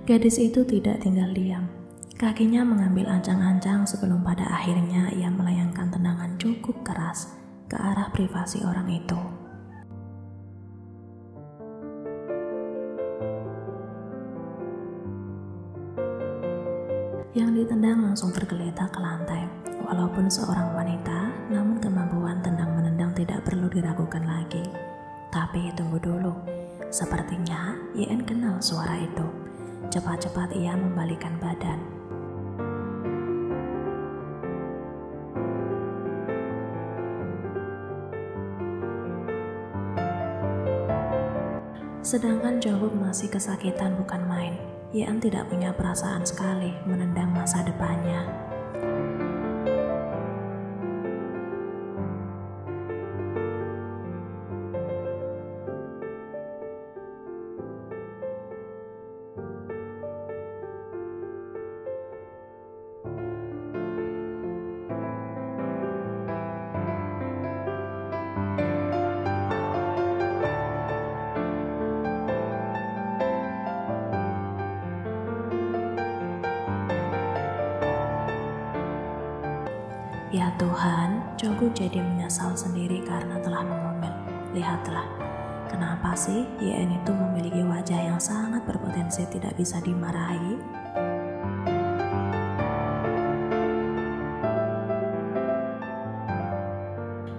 Gadis itu tidak tinggal diam. Kakinya mengambil ancang-ancang sebelum pada akhirnya ia melayangkan tendangan cukup keras ke arah privasi orang itu. Yang ditendang langsung tergeletak ke lantai. Walaupun seorang wanita, namun kemampuan tendang-menendang tidak perlu diragukan lagi. Tapi tunggu dulu, sepertinya YN kenal suara itu. Cepat-cepat ia membalikkan badan. Sedangkan Jongkook masih kesakitan bukan main. YN tidak punya perasaan sekali menendang masa depannya. Ya Tuhan, Jongkook jadi menyesal sendiri karena telah mengomel. Lihatlah, kenapa sih YN itu memiliki wajah yang sangat berpotensi tidak bisa dimarahi?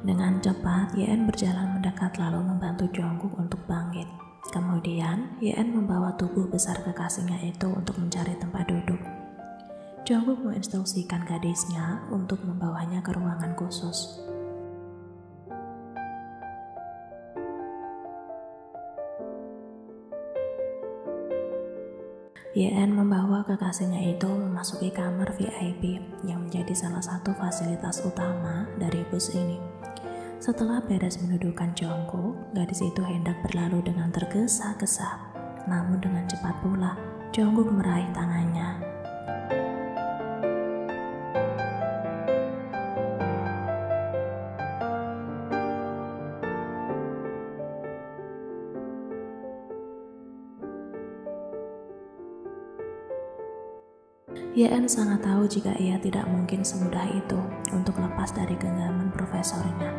Dengan cepat, YN berjalan mendekat lalu membantu Jongkook untuk bangkit. Kemudian, YN membawa tubuh besar kekasihnya itu untuk mencari tempat duduk. Jongkook menginstruksikan gadisnya untuk membawanya ke ruangan khusus. YN membawa kekasihnya itu memasuki kamar VIP yang menjadi salah satu fasilitas utama dari bus ini. Setelah beres mendudukan Jongkook, gadis itu hendak berlalu dengan tergesa-gesa. Namun dengan cepat pula, Jongkook meraih tangannya. YN sangat tahu jika ia tidak mungkin semudah itu untuk lepas dari genggaman profesornya.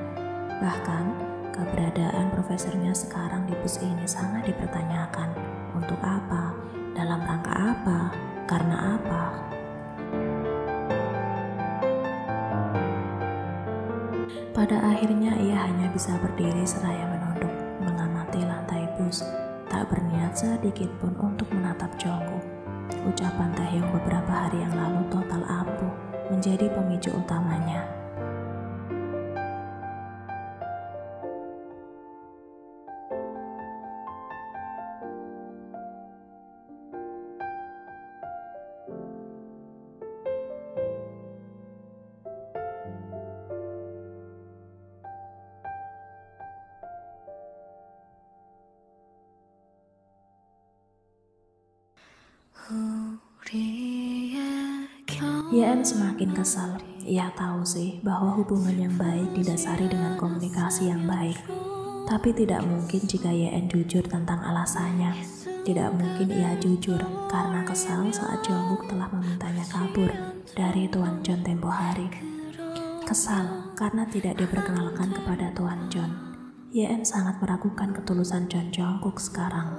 Bahkan, keberadaan profesornya sekarang di bus ini sangat dipertanyakan. Untuk apa? Dalam rangka apa? Karena apa? Pada akhirnya ia hanya bisa berdiri seraya menunduk, mengamati lantai bus, tak berniat sedikit pun untuk menatap Jongkook. Ucapan Taehyung beberapa hari yang lalu total ampuh menjadi pemicu utamanya. YN semakin kesal. Ia tahu sih bahwa hubungan yang baik didasari dengan komunikasi yang baik. Tapi tidak mungkin jika YN jujur tentang alasannya. Tidak mungkin ia jujur karena kesal saat Jongkook telah memintanya kabur dari Tuan John tempo hari. Kesal karena tidak diperkenalkan kepada Tuan John. YN sangat meragukan ketulusan John Jongkook sekarang.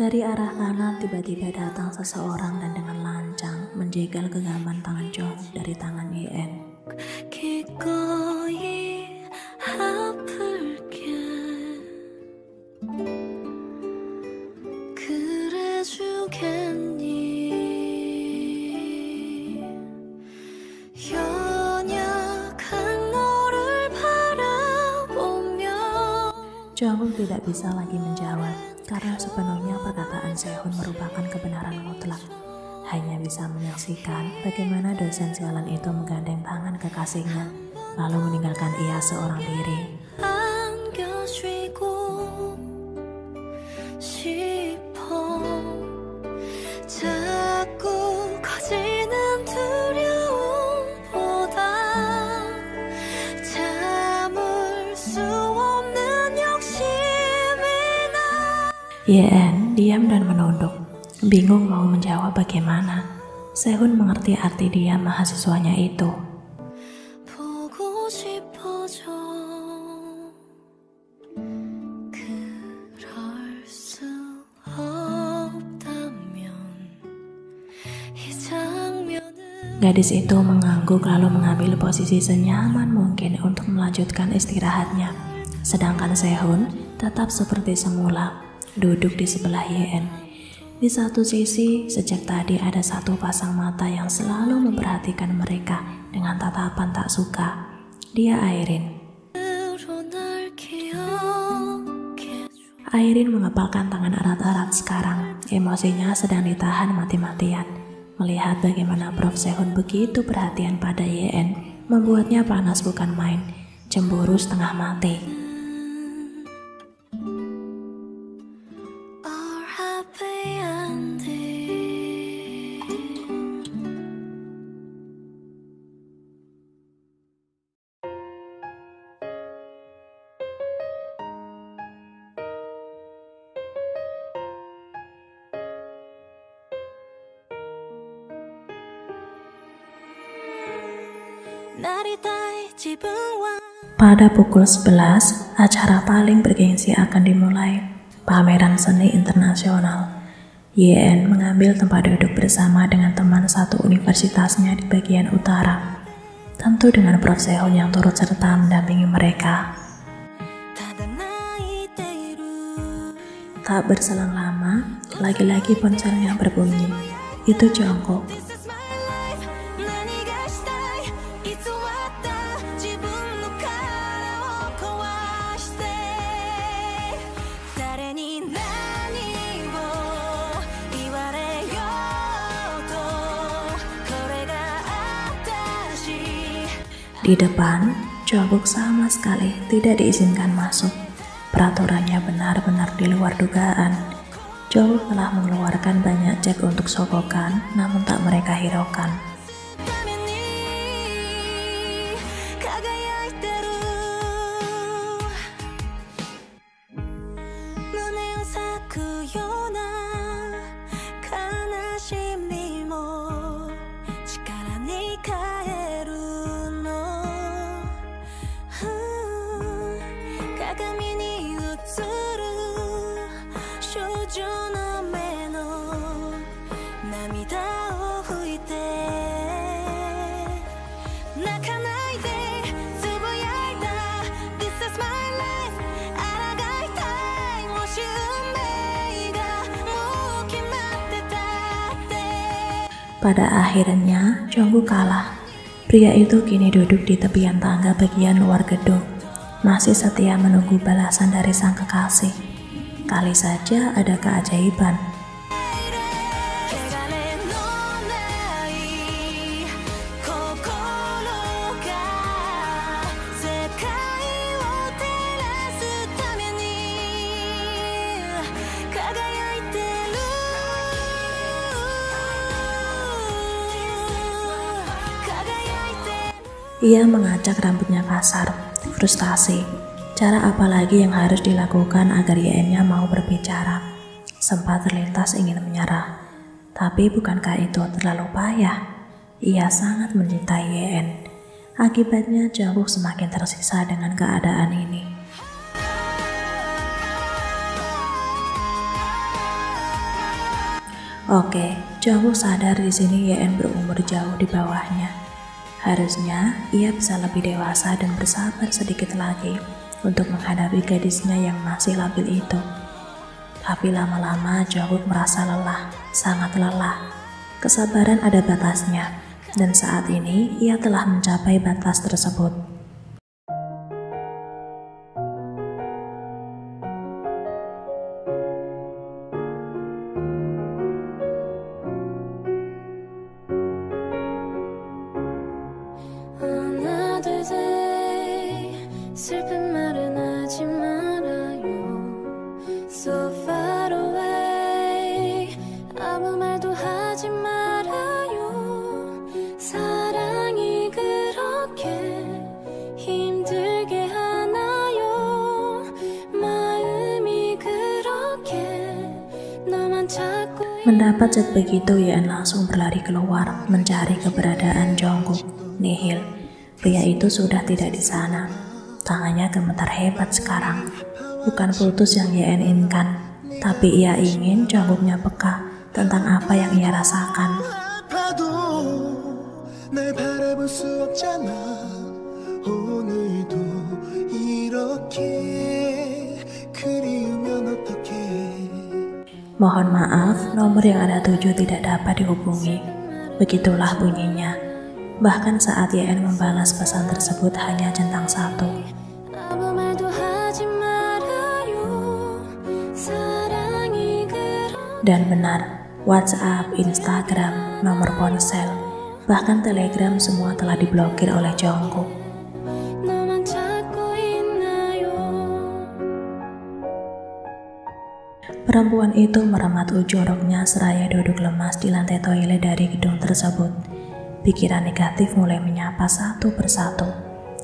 Dari arah kanan tiba-tiba datang seseorang dan dengan lancang menjegal genggaman tangan Jongkook dari tangan YN. tidak bisa lagi menjawab karena sepenuhnya perkataan Sehun merupakan kebenaran mutlak. Hanya bisa menyaksikan bagaimana dosen sialan itu menggandeng tangan kekasihnya, lalu meninggalkan ia seorang diri. Yeon diam dan menunduk, bingung mau menjawab bagaimana. Sehun mengerti arti diam mahasiswanya itu. Gadis itu mengangguk lalu mengambil posisi senyaman mungkin untuk melanjutkan istirahatnya. Sedangkan Sehun tetap seperti semula, duduk di sebelah Yeon. Di satu sisi, sejak tadi ada satu pasang mata yang selalu memperhatikan mereka dengan tatapan tak suka. Dia Airin. Airin mengepalkan tangan erat-erat sekarang. Emosinya sedang ditahan mati-matian. Melihat bagaimana Prof. Sehun begitu perhatian pada Yeon, membuatnya panas bukan main, cemburu setengah mati. Pada pukul 11, acara paling bergengsi akan dimulai, pameran seni internasional. Yeon mengambil tempat duduk bersama dengan teman satu universitasnya di bagian utara. Tentu dengan Prof. Sehun yang turut serta mendampingi mereka. Tak berselang lama, lagi-lagi ponselnya berbunyi. Itu Jungkook. Di depan, Jungkook sama sekali tidak diizinkan masuk. Peraturannya benar-benar di luar dugaan. Jungkook telah mengeluarkan banyak cek untuk sogokan, namun tak mereka hiraukan. Pada akhirnya, Jungkook kalah. Pria itu kini duduk di tepian tangga bagian luar gedung, masih setia menunggu balasan dari sang kekasih. Kali saja ada keajaiban. Ia mengacak rambutnya kasar, frustasi. Cara apa lagi yang harus dilakukan agar Yeon-nya mau berbicara? Sempat terlintas ingin menyerah. Tapi bukankah itu terlalu payah? Ia sangat mencintai Yeon. Akibatnya Jungkook semakin tersiksa dengan keadaan ini. Oke, Jungkook sadar di sini Yeon berumur jauh di bawahnya. Harusnya ia bisa lebih dewasa dan bersabar sedikit lagi untuk menghadapi gadisnya yang masih labil itu. Tapi lama-lama Jungkook merasa lelah, sangat lelah. Kesabaran ada batasnya, dan saat ini ia telah mencapai batas tersebut. Mendapat chat begitu, Yeon langsung berlari keluar mencari keberadaan Jungkook. Nihil, pria itu sudah tidak di sana. Tangannya gemetar hebat sekarang. Bukan putus yang Yeon inginkan, tapi ia ingin Jungkooknya peka tentang apa yang ia rasakan. Mohon maaf, nomor yang ada 7 tidak dapat dihubungi. Begitulah bunyinya. Bahkan saat Yeon membalas pesan tersebut hanya centang 1. Dan benar, WhatsApp, Instagram, nomor ponsel, bahkan Telegram semua telah diblokir oleh Jungkook. Perempuan itu meremat ujung roknya seraya duduk lemas di lantai toilet dari gedung tersebut. Pikiran negatif mulai menyapa satu persatu.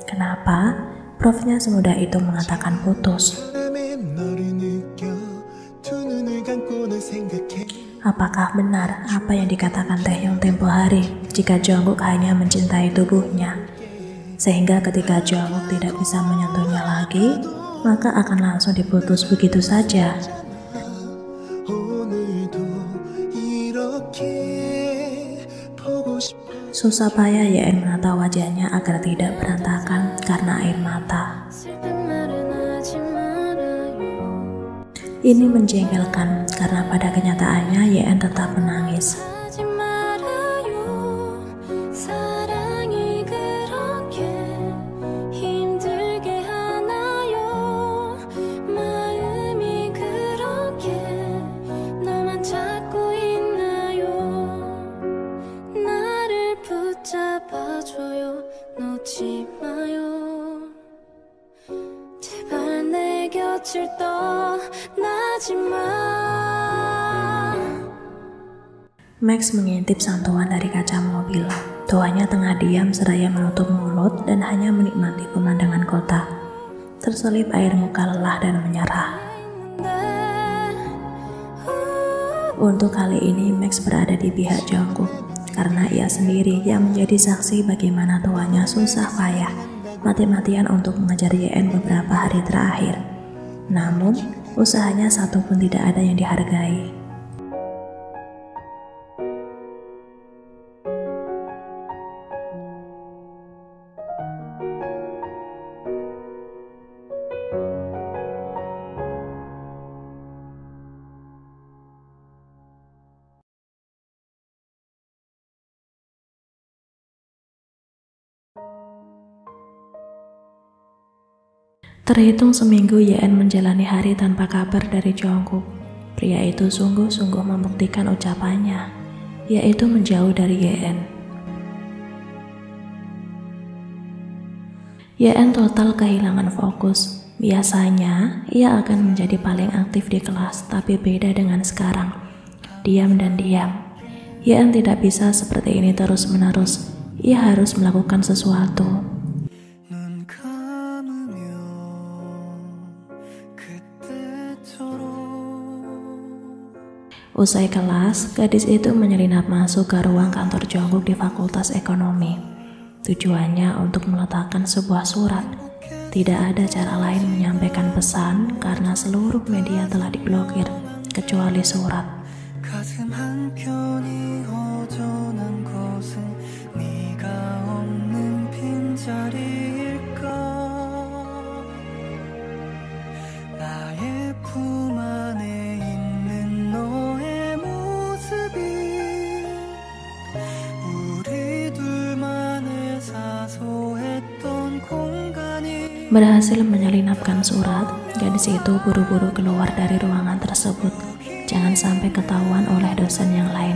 Kenapa? Profnya semudah itu mengatakan putus. Apakah benar apa yang dikatakan Taehyung tempo hari jika Jungkook hanya mencintai tubuhnya? Sehingga ketika Jungkook tidak bisa menyentuhnya lagi, maka akan langsung diputus begitu saja. Susah payah Yeon menata wajahnya agar tidak berantakan karena air mata. Ini menjengkelkan karena pada kenyataannya Yeon tetap menangis. Max mengintip santuan dari kaca mobil. Tuannya tengah diam seraya menutup mulut dan hanya menikmati pemandangan kota. Terselip air muka lelah dan menyerah. Untuk kali ini Max berada di pihak Jungkook karena ia sendiri yang menjadi saksi bagaimana tuannya susah payah mati-matian untuk mengejar Yeon beberapa hari terakhir. Namun, usahanya satu pun tidak ada yang dihargai. Terhitung seminggu Yeon menjalani hari tanpa kabar dari Jungkook. Pria itu sungguh-sungguh membuktikan ucapannya, yaitu menjauh dari Yeon. Yeon total kehilangan fokus. Biasanya, ia akan menjadi paling aktif di kelas, tapi beda dengan sekarang. Diam dan diam. Yeon tidak bisa seperti ini terus-menerus. Ia harus melakukan sesuatu. Usai kelas, gadis itu menyelinap masuk ke ruang kantor Jungkook di Fakultas Ekonomi. Tujuannya untuk meletakkan sebuah surat. Tidak ada cara lain menyampaikan pesan karena seluruh media telah diblokir, kecuali surat. Berhasil menyelinapkan surat, gadis itu buru-buru keluar dari ruangan tersebut. Jangan sampai ketahuan oleh dosen yang lain.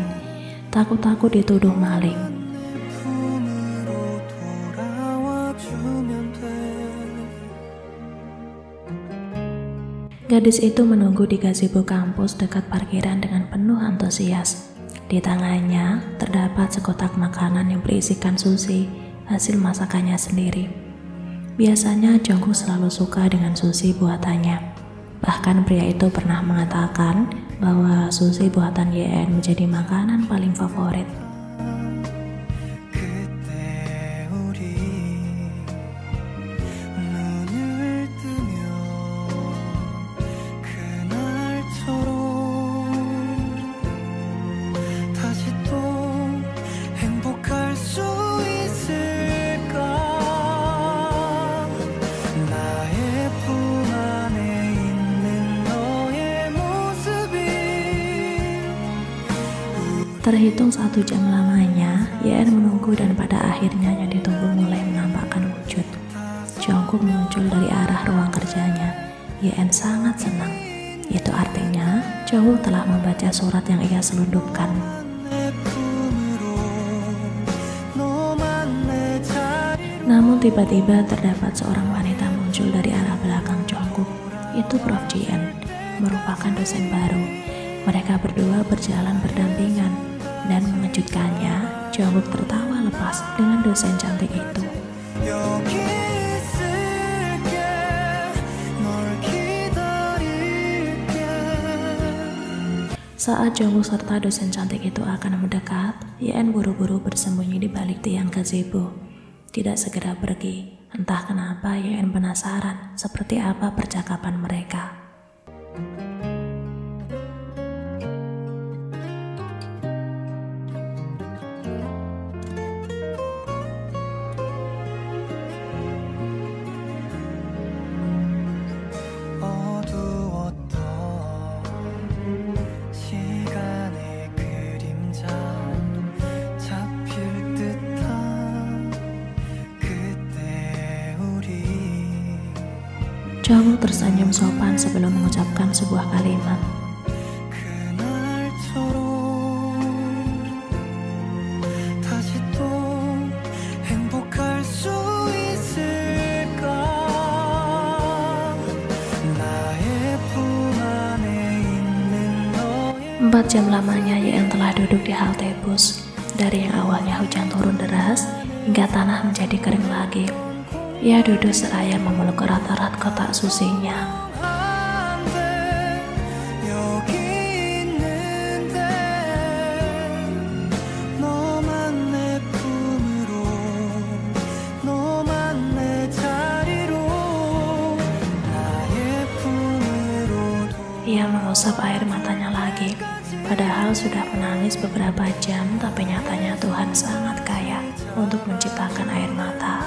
Takut-takut dituduh maling. Gadis itu menunggu di gazebo kampus dekat parkiran dengan penuh antusias. Di tangannya terdapat sekotak makanan yang berisikan sushi, hasil masakannya sendiri. Biasanya Jungkook selalu suka dengan sushi buatannya. Bahkan pria itu pernah mengatakan bahwa sushi buatan YN menjadi makanan paling favorit. Terhitung 1 jam lamanya, YN menunggu dan pada akhirnya yang ditunggu mulai menampakkan wujud. Jungkook muncul dari arah ruang kerjanya. YN sangat senang. Itu artinya Jungkook telah membaca surat yang ia selundupkan. Namun tiba-tiba terdapat seorang wanita muncul dari arah belakang Jungkook. Itu Prof JN, merupakan dosen baru. Mereka berdua berjalan berdampingan, dan mengejutkannya, Jungkook tertawa lepas dengan dosen cantik itu. Saat Jungkook serta dosen cantik itu akan mendekat, YN buru-buru bersembunyi di balik tiang gazebo. Tidak segera pergi, entah kenapa YN penasaran seperti apa percakapan mereka. Jungkook tersenyum sopan sebelum mengucapkan sebuah kalimat. Empat jam lamanya YN telah duduk di halte bus. Dari yang awalnya hujan turun deras, hingga tanah menjadi kering lagi. Ia duduk seraya memeluk erat-erat kotak susinya. Ia mengusap air matanya lagi. Padahal sudah menangis beberapa jam, tapi nyatanya Tuhan sangat kaya untuk menciptakan air mata.